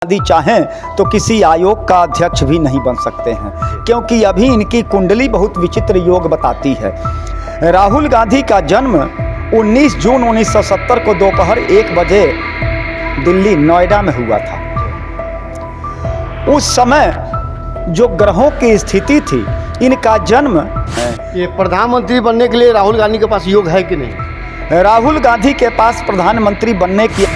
गांधी चाहें तो किसी आयोग का अध्यक्ष भी नहीं बन सकते हैं, क्योंकि अभी इनकी कुंडली बहुत विचित्र योग बताती है। राहुल गांधी का जन्म 19 जून 1970 को दोपहर 1 बजे दिल्ली नोएडा में हुआ था। उस समय जो ग्रहों की स्थिति थी, इनका जन्म ये प्रधानमंत्री बनने के लिए राहुल गांधी के पास योग है कि नहीं? राहुल गांधी के पास प्रधानमंत्री बनने की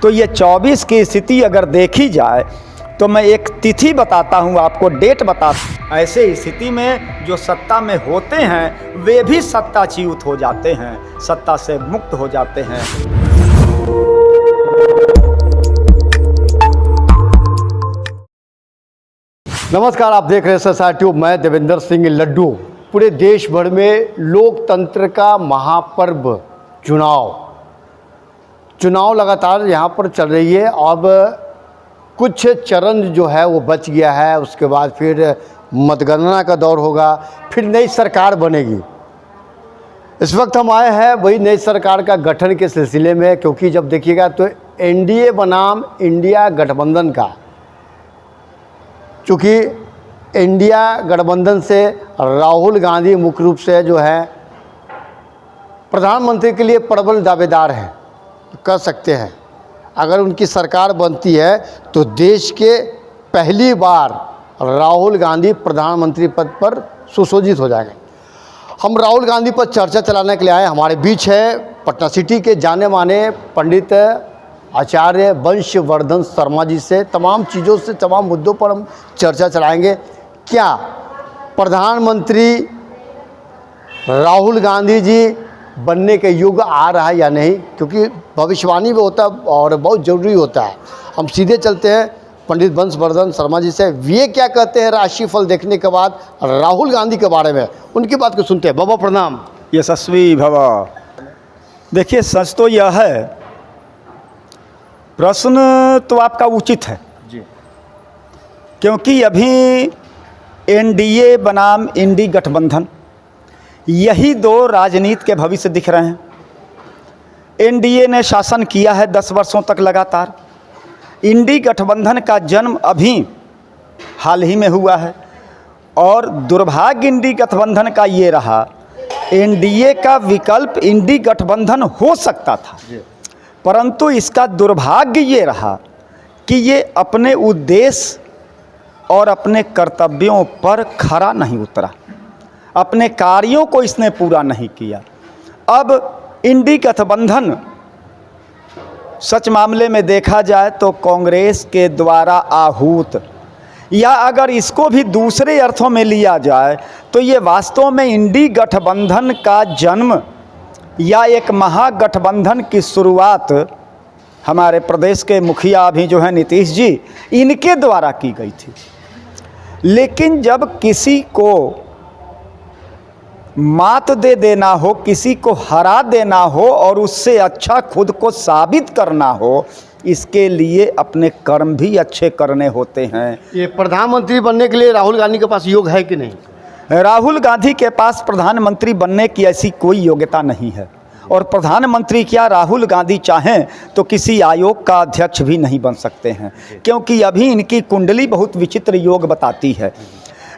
तो ये 24 की स्थिति अगर देखी जाए तो मैं एक तिथि बताता हूँ आपको, डेट बताता हूँ। ऐसे स्थिति में जो सत्ता में होते हैं वे भी सत्ताच्युत हो जाते हैं, सत्ता से मुक्त हो जाते हैं। नमस्कार, आप देख रहे हैं SSR ट्यूब। मैं देवेंद्र सिंह लड्डू। पूरे देश भर में लोकतंत्र का महापर्व चुनाव लगातार यहाँ पर चल रही है। अब कुछ चरण जो है वो बच गया है, उसके बाद फिर मतगणना का दौर होगा, फिर नई सरकार बनेगी। इस वक्त हम आए हैं वही नई सरकार का गठन के सिलसिले में, क्योंकि जब देखिएगा तो एनडीए बनाम इंडिया गठबंधन का, चूँकि इंडिया गठबंधन से राहुल गांधी मुख्य रूप से जो है प्रधानमंत्री के लिए प्रबल दावेदार हैं, कह सकते हैं। अगर उनकी सरकार बनती है तो देश के पहली बार राहुल गांधी प्रधानमंत्री पद पर सुशोभित हो जाएंगे। हम राहुल गांधी पर चर्चा चलाने के लिए आए। हमारे बीच है पटना सिटी के जाने माने पंडित आचार्य वंशवर्धन शर्मा जी से तमाम चीज़ों से, तमाम मुद्दों पर हम चर्चा चलाएंगे। क्या प्रधानमंत्री राहुल गांधी जी बनने के युग आ रहा है या नहीं, क्योंकि भविष्यवाणी भी होता है और बहुत ज़रूरी होता है। हम सीधे चलते हैं पंडित वंशवर्धन शर्मा जी से। वे क्या कहते हैं राशिफल देखने के बाद राहुल गांधी के बारे में, उनकी बात को सुनते हैं। बाबा प्रणाम। यशस्वी भव। देखिए, सच तो यह है, प्रश्न तो आपका उचित है जी, क्योंकि अभी एनडीए बनाम इंडी गठबंधन, यही दो राजनीति के भविष्य दिख रहे हैं। एनडीए ने शासन किया है 10 वर्षों तक लगातार। इंडी गठबंधन का जन्म अभी हाल ही में हुआ है, और दुर्भाग्य इंडी गठबंधन का ये रहा, एनडीए का विकल्प इंडी गठबंधन हो सकता था, परंतु इसका दुर्भाग्य ये रहा कि ये अपने उद्देश्य और अपने कर्तव्यों पर खरा नहीं उतरा, अपने कार्यों को इसने पूरा नहीं किया। अब इंडी गठबंधन सच मामले में देखा जाए तो कांग्रेस के द्वारा आहूत, या अगर इसको भी दूसरे अर्थों में लिया जाए तो ये वास्तव में इंडी गठबंधन का जन्म या एक महागठबंधन की शुरुआत हमारे प्रदेश के मुखिया अभी जो है नीतीश जी, इनके द्वारा की गई थी। लेकिन जब किसी को मात दे देना हो, किसी को हरा देना हो और उससे अच्छा खुद को साबित करना हो, इसके लिए अपने कर्म भी अच्छे करने होते हैं। ये प्रधानमंत्री बनने के लिए राहुल गांधी के पास योग है कि नहीं? राहुल गांधी के पास प्रधानमंत्री बनने की ऐसी कोई योग्यता नहीं है, और प्रधानमंत्री क्या राहुल गांधी चाहें तो किसी आयोग का अध्यक्ष भी नहीं बन सकते हैं, क्योंकि अभी इनकी कुंडली बहुत विचित्र योग बताती है।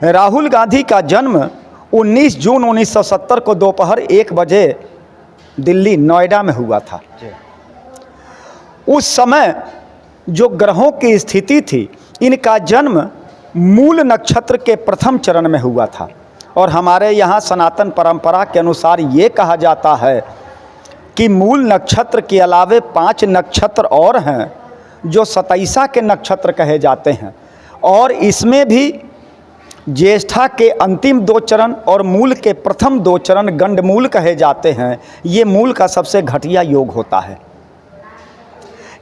राहुल गांधी का जन्म 19 जून 1970 को दोपहर 1 बजे दिल्ली नोएडा में हुआ था। उस समय जो ग्रहों की स्थिति थी, इनका जन्म मूल नक्षत्र के प्रथम चरण में हुआ था, और हमारे यहाँ सनातन परंपरा के अनुसार ये कहा जाता है कि मूल नक्षत्र के अलावे 5 नक्षत्र और हैं जो 27 के नक्षत्र कहे जाते हैं, और इसमें भी ज्येष्ठा के अंतिम 2 चरण और मूल के प्रथम 2 चरण गंडमूल कहे जाते हैं। ये मूल का सबसे घटिया योग होता है,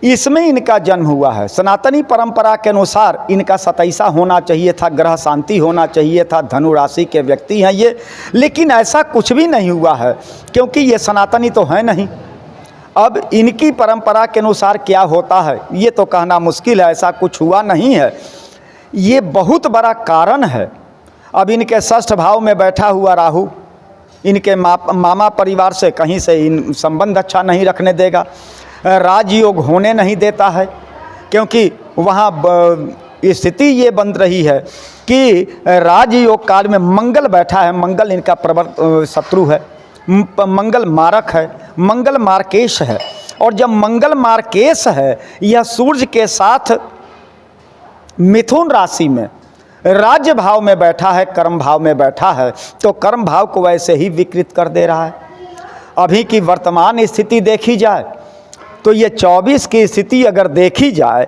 इसमें इनका जन्म हुआ है। सनातनी परंपरा के अनुसार इनका 27 होना चाहिए था, ग्रह शांति होना चाहिए था, धनु राशि के व्यक्ति हैं ये, लेकिन ऐसा कुछ भी नहीं हुआ है, क्योंकि ये सनातनी तो है नहीं। अब इनकी परंपरा के अनुसार क्या होता है ये तो कहना मुश्किल है, ऐसा कुछ हुआ नहीं है। ये बहुत बड़ा कारण है। अब इनके षष्ठ भाव में बैठा हुआ राहु, इनके मामा परिवार से कहीं से इन संबंध अच्छा नहीं रखने देगा। राजयोग होने नहीं देता है, क्योंकि वहाँ स्थिति ये बन रही है कि राजयोग काल में मंगल बैठा है। मंगल इनका प्रबल शत्रु है, मंगल मारक है, मंगल मार्केश है। और जब मंगल मार्केश है, यह सूर्य के साथ मिथुन राशि में राज्य भाव में बैठा है, कर्म भाव में बैठा है, तो कर्म भाव को वैसे ही विकृत कर दे रहा है। अभी की वर्तमान स्थिति देखी जाए तो ये 24 की स्थिति अगर देखी जाए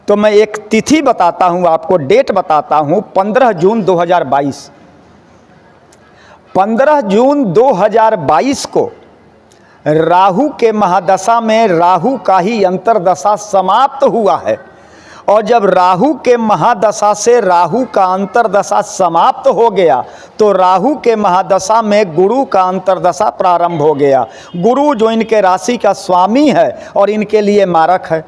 तो मैं एक तिथि बताता हूँ आपको, डेट बताता हूँ, 15 जून 2022। 15 जून 2022 को राहु के महादशा में राहु का ही अंतर्दशा समाप्त हुआ है। और जब राहु के महादशा से राहु का अंतर्दशा समाप्त हो गया तो राहु के महादशा में गुरु का अंतर्दशा प्रारंभ हो गया। गुरु जो इनके राशि का स्वामी है और इनके लिए मारक है।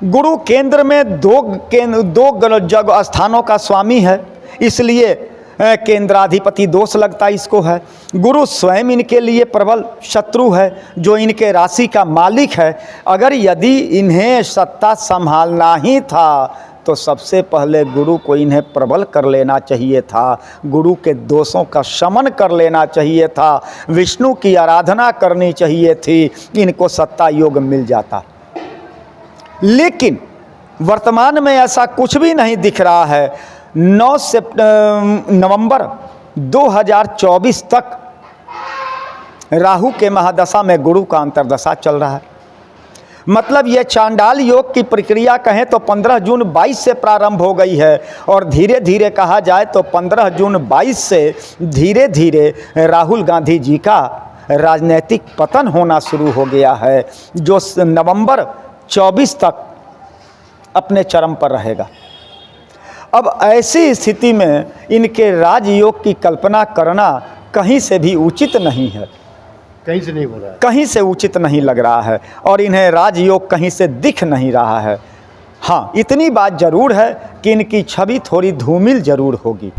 गुरु केंद्र में दो जगह स्थानों का स्वामी है, इसलिए केंद्राधिपति दोष लगता इसको है। गुरु स्वयं इनके लिए प्रबल शत्रु है, जो इनके राशि का मालिक है। अगर यदि इन्हें सत्ता संभालना ही था तो सबसे पहले गुरु को इन्हें प्रबल कर लेना चाहिए था, गुरु के दोषों का शमन कर लेना चाहिए था, विष्णु की आराधना करनी चाहिए थी, इनको सत्ता योग मिल जाता। लेकिन वर्तमान में ऐसा कुछ भी नहीं दिख रहा है। 9 नवंबर 2024 तक राहु के महादशा में गुरु का अंतर्दशा चल रहा है। मतलब ये चांडाल योग की प्रक्रिया कहें तो 15 जून 22 से प्रारंभ हो गई है, और धीरे धीरे कहा जाए तो 15 जून 22 से धीरे धीरे राहुल गांधी जी का राजनीतिक पतन होना शुरू हो गया है, जो नवंबर 24 तक अपने चरम पर रहेगा। अब ऐसी स्थिति में इनके राजयोग की कल्पना करना कहीं से भी उचित नहीं है, कहीं से नहीं हो रहा है, कहीं से उचित नहीं लग रहा है, और इन्हें राजयोग कहीं से दिख नहीं रहा है। हाँ, इतनी बात जरूर है कि इनकी छवि थोड़ी धूमिल जरूर होगी।